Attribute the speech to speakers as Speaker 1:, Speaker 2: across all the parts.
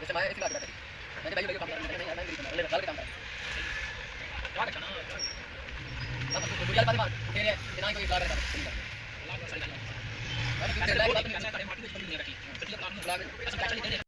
Speaker 1: जैसे मैं ऐसी बात करता था मैंने भाई काम करना है मैं ले डाल के काम करना क्या करना ना तो दुनिया बात मार तेरे बिना कोई प्लान करता मैं तेरे बात नहीं करना मार्केट में नहीं रखी तो ये आपने बुला के ऐसे क्या चली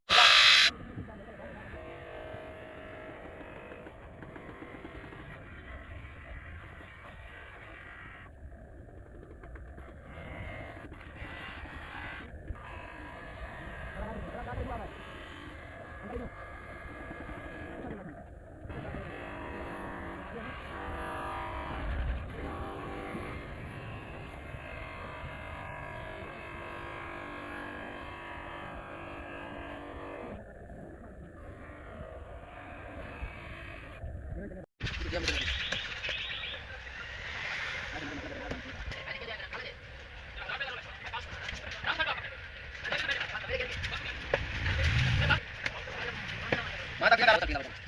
Speaker 1: माता क्या करता है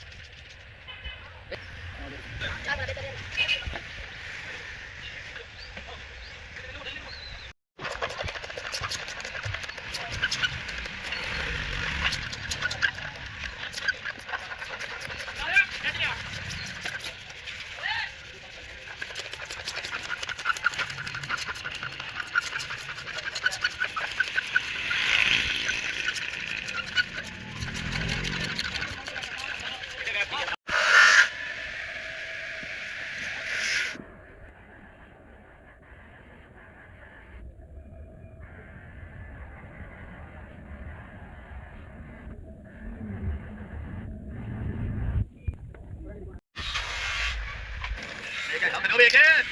Speaker 1: Đâu biệt á.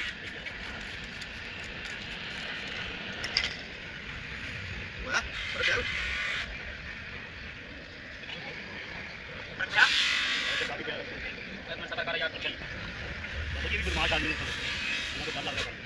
Speaker 1: Quá, bắt kéo. Bắt kéo. Mình sẽ bắt cái này. Jadi bermacam ini. Kita dalam.